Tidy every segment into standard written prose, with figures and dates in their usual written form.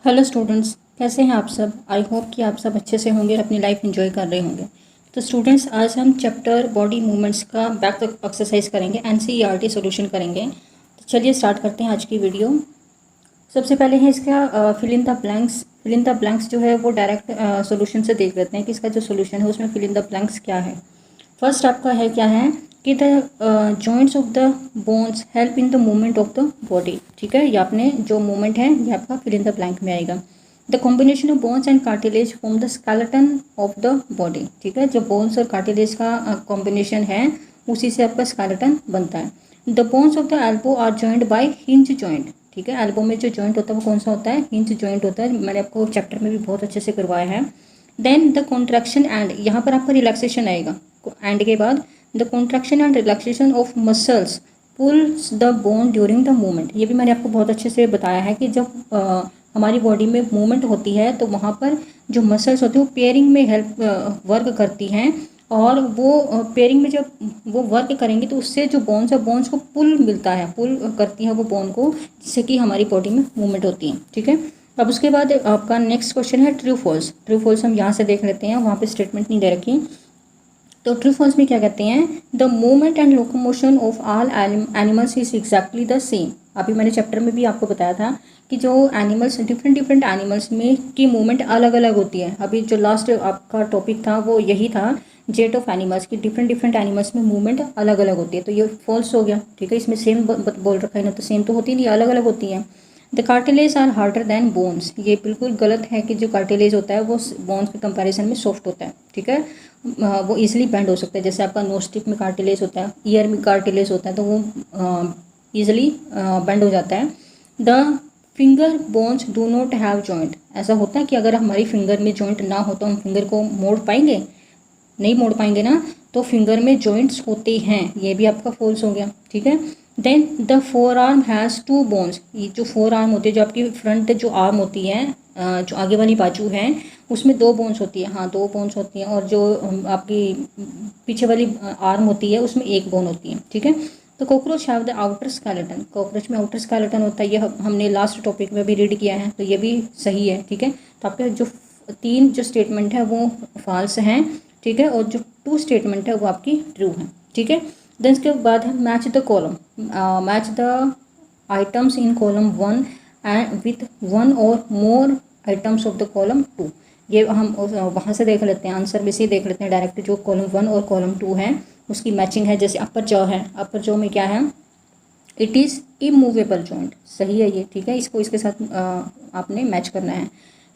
Hello students, कैसे हैं आप सब। आई होप कि आप सब अच्छे से होंगे, अपनी लाइफ एंजॉय कर रहे होंगे। तो स्टूडेंट्स, आज हम चैप्टर बॉडी मूवमेंट्स का बैक एक्सरसाइज करेंगे, एनसीईआरटी सॉल्यूशन करेंगे। तो चलिए स्टार्ट करते हैं आज की वीडियो। सबसे पहले है इसका fill in the blanks. Fill in the blanks जो है वो डायरेक्ट सॉल्यूशन से देख लेते हैं कि इसका जो सॉल्यूशन है उसमें फिल इन द ब्लैंक्स क्या है। फर्स्ट आपका है क्या है कि the joints of the bones help in the movement of the body. ठीक है, ये आपने जो मूवमेंट है ये आपका फिल इन द ब्लैंक में आएगा। The combination of bones and cartilage form the skeleton of the body. ठीक है, जो बोन्स और कार्टिलेज का कॉम्बिनेशन है उसी से आपका स्केलेटन बनता है। The bones of the elbow are joint by hinge joint. ठीक है, एल्बो में जो जॉइंट होता है वो कौन सा होता है, हिंज जॉइंट होता है। मैंने आपको चैप्टर में भी बहुत अच्छे से करवाया है। देन द कॉन्ट्रैक्शन एंड, यहाँ पर आपका रिलैक्सेशन आएगा एंड के बाद। The contraction and relaxation of muscles pulls the bone during the movement. ये भी मैंने आपको बहुत अच्छे से बताया है कि जब हमारी बॉडी में मूवमेंट होती है तो वहाँ पर जो मसल्स होती हैं वो पेयरिंग में हेल्प वर्क करती हैं, और वो पेयरिंग में जब वो वर्क करेंगी तो उससे जो बोन्स है, बोन्स को पुल मिलता है, पुल करती है वो बोन को, जिससे कि हमारी बॉडी में मूवमेंट होती है। ठीक है, अब उसके बाद आपका नेक्स्ट क्वेश्चन है ट्रू फॉल्स। ट्रू फॉल्स हम यहाँ से देख लेते हैं, वहाँ पे स्टेटमेंट नहीं दे रखी। तो ट्रू फॉल्स में क्या कहते हैं, the movement and locomotion of all animals is exactly the same. अभी मैंने चैप्टर में भी आपको बताया था कि जो एनिमल्स डिफरेंट डिफरेंट एनिमल्स में की मूवमेंट अलग अलग होती है। अभी जो लास्ट आपका टॉपिक था वो यही था, जेट ऑफ एनिमल्स की डिफरेंट डिफरेंट एनिमल्स में मूवमेंट अलग अलग होती है। तो ये फॉल्स हो गया। ठीक है, इसमें सेम बोल रखा है ना, तो सेम तो होती नहीं, अलग अलग होती है। The cartilage are harder than bones. ये बिल्कुल गलत है कि जो कार्टिलेज होता है वो बोन्स के कंपैरिजन में सॉफ्ट होता है। ठीक है, वो इजीली बेंड हो सकता है। जैसे आपका नोज टिप में कार्टिलेज होता है, ईयर में कार्टिलेज होता है, तो वो ईजिली बेंड हो जाता है। The finger bones do not have joint. ऐसा होता है कि अगर हमारी फिंगर में जॉइंट ना हो तो हम फिंगर को मोड़ पाएंगे, नहीं मोड़ पाएंगे ना, तो फिंगर में जॉइंट्स होते हैं। ये भी आपका फॉल्स हो गया। ठीक है, then the forearm has two bones. ये जो फोर आर्म होती है, जो आपकी फ्रंट जो आर्म होती है, जो आगे वाली बाजू है, उसमें दो बोन्स होती है। हाँ, दो बोन्स होती हैं, और जो आपकी पीछे वाली आर्म होती है उसमें एक बोन होती है। ठीक है, तो cockroach have the outer skeleton. Cockroach में आउटर स्केलेटन होता है, ये हमने लास्ट टॉपिक में भी रीड किया है, तो ये भी सही है। ठीक है, तो आपके जो तीन जो स्टेटमेंट है वो फॉल्स हैं। ठीक है, और जो टू स्टेटमेंट है वो आपकी ट्रू है। ठीक है, देन इसके बाद है match the column. Match the items in column 1 and with one or more items of the column 2। ये हम वहाँ से देख लेते हैं, आंसर में से देख लेते हैं डायरेक्ट। जो कॉलम 1 और कॉलम 2 है उसकी मैचिंग है। जैसे अपर जॉ है, अपर जॉ में क्या है, इट इज़ इमूवेबल जॉइंट। सही है ये। ठीक है, इसको इसके साथ आपने मैच करना है।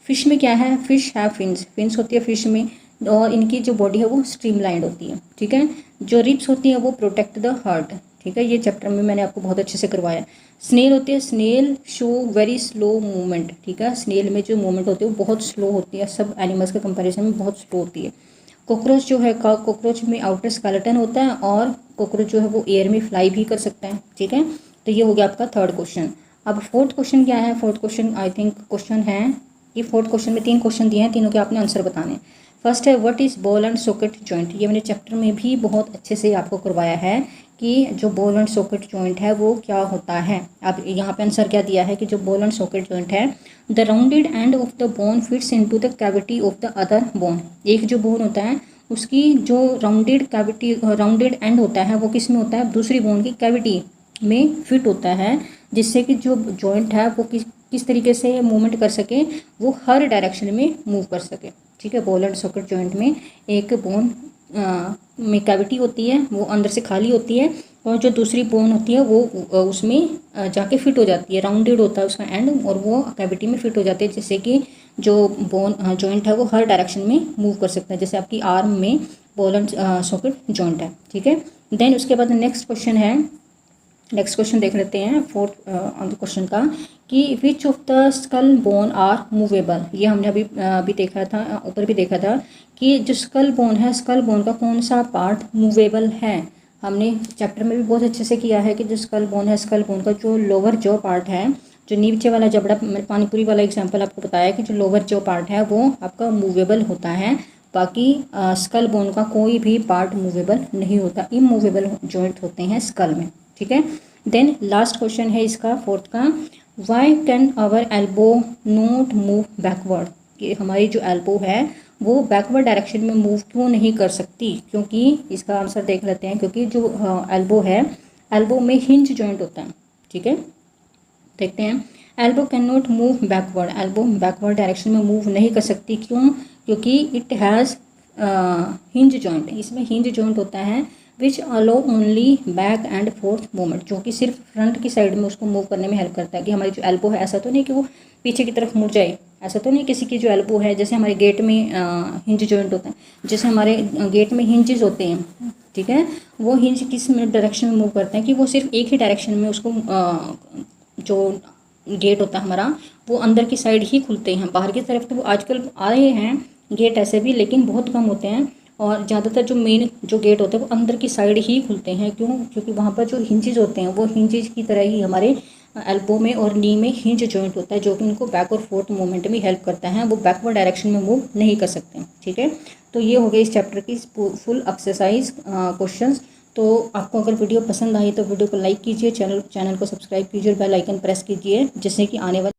फिश में क्या है, फिश है फिन्स। फिन्स होती है फिश में, और इनकी जो बॉडी है वो स्ट्रीमलाइंड होती है। ठीक है, जो रिब्स होती है वो प्रोटेक्ट द हार्ट। ठीक है, ये चैप्टर में मैंने आपको बहुत अच्छे से करवाया। स्नेल होती है, snail show very slow movement. ठीक है, स्नेल में जो मूवमेंट होती है वो बहुत स्लो होती है, सब एनिमल्स के कंपैरिजन में बहुत स्लो होती है। कॉकरोच जो है, कॉकरोच में आउटर स्केलेटन होता है, और कॉकरोच जो है वो एयर में फ्लाई भी कर सकता है। ठीक है, तो ये हो गया आपका थर्ड क्वेश्चन। अब फोर्थ क्वेश्चन क्या है, fourth question I think question है कि फोर्थ क्वेश्चन में 3 क्वेश्चन दिए हैं, तीनों के आपने आंसर बताने हैं। फर्स्ट है what is ball and socket joint. ये मैंने चैप्टर में भी बहुत अच्छे से आपको करवाया है कि जो बॉल एंड सॉकेट जॉइंट है वो क्या होता है। अब यहाँ पे आंसर क्या दिया है कि जो बॉल एंड सॉकेट जॉइंट है, the rounded end of the bone fits into the cavity of the other bone. एक जो बोन होता है उसकी जो राउंडेड कैविटी, राउंडेड एंड होता है वो किस में होता है, दूसरी बोन की कैविटी में फिट होता है, जिससे कि जो जॉइंट है वो किस तरीके से मूवमेंट कर सके, वो हर डायरेक्शन में मूव कर सके। ठीक है, बॉल एंड सॉकेट जॉइंट में एक बोन में कैविटी होती है, वो अंदर से खाली होती है, और जो दूसरी बोन होती है वो उसमें जाके फिट हो जाती है। राउंडेड होता है उसका एंड, और वो कैविटी में फिट हो जाती है, जिससे कि जो बोन जॉइंट है वो हर डायरेक्शन में मूव कर सकता है। जैसे आपकी आर्म में बॉल एंड सॉकेट जॉइंट है। ठीक है, देन उसके बाद नेक्स्ट क्वेश्चन है, नेक्स्ट क्वेश्चन देख लेते हैं फोर्थ क्वेश्चन का, कि which of the skull bone are movable. ये हमने अभी देखा था, ऊपर भी देखा था कि जो स्कल बोन है, स्कल बोन का कौन सा पार्ट मूवेबल है। हमने चैप्टर में भी बहुत अच्छे से किया है कि जो स्कल बोन है, स्कल बोन का जो लोअर जो पार्ट है, जो नीचे वाला जबड़ा, मैंने पानीपुरी वाला एग्जाम्पल आपको बताया कि जो लोअर जो पार्ट है वो आपका मूवेबल होता है। बाकी स्कल बोन का कोई भी पार्ट मूवेबल नहीं होता, इमूवेबल जॉइंट होते हैं स्कल में। ठीक है, देन लास्ट क्वेश्चन है इसका फोर्थ का, why can our elbow not move backward, कि हमारी जो एल्बो है वो बैकवर्ड डायरेक्शन में मूव क्यों नहीं कर सकती, क्योंकि इसका आंसर देख लेते हैं, क्योंकि जो एल्बो है, एल्बो में हिंज जॉइंट होता है। ठीक है, देखते हैं। Elbow can not move backward, elbow backward direction में मूव नहीं कर सकती, क्यों? क्योंकि इट हैज़ हिंज जॉइंट, इसमें हिंज जॉइंट होता है which allow only back and forth movement, जो कि सिर्फ फ्रंट की साइड में उसको मूव करने में हेल्प करता है। कि हमारी जो एल्बो है, ऐसा तो नहीं कि वो पीछे की तरफ मुड़ जाए, ऐसा तो नहीं। किसी की जो एल्बो है, जैसे हमारे गेट में हिंज जॉइंट होता है, जैसे हमारे गेट में हिंजेस होते हैं, ठीक है, वो हिंज किस डायरेक्शन में मूव करते हैं कि वो सिर्फ एक ही डायरेक्शन में उसको जो गेट होता है हमारा, वो अंदर की साइड ही खुलते हैं। बाहर की तरफ तो वो आजकल आ रहे हैं गेट ऐसे भी, लेकिन बहुत कम होते हैं, और ज़्यादातर जो मेन जो गेट होते हैं वो अंदर की साइड ही खुलते हैं। क्यों? क्योंकि वहाँ पर जो हिंजेस होते हैं वो हिंजेस की तरह ही हमारे एल्बो में और नी में हिंज जॉइंट होता है, जो कि उनको बैक और फोर्थ मूवमेंट में हेल्प करता है। वो बैकवर्ड डायरेक्शन में मूव नहीं कर सकते। ठीक है, तो ये हो गई इस चैप्टर की फुल एक्सरसाइज क्वेश्चंस। तो आपको अगर वीडियो पसंद आई तो वीडियो को लाइक कीजिए, चैनल को सब्सक्राइब कीजिए और बेल आइकन प्रेस कीजिए, जिससे कि आने वाले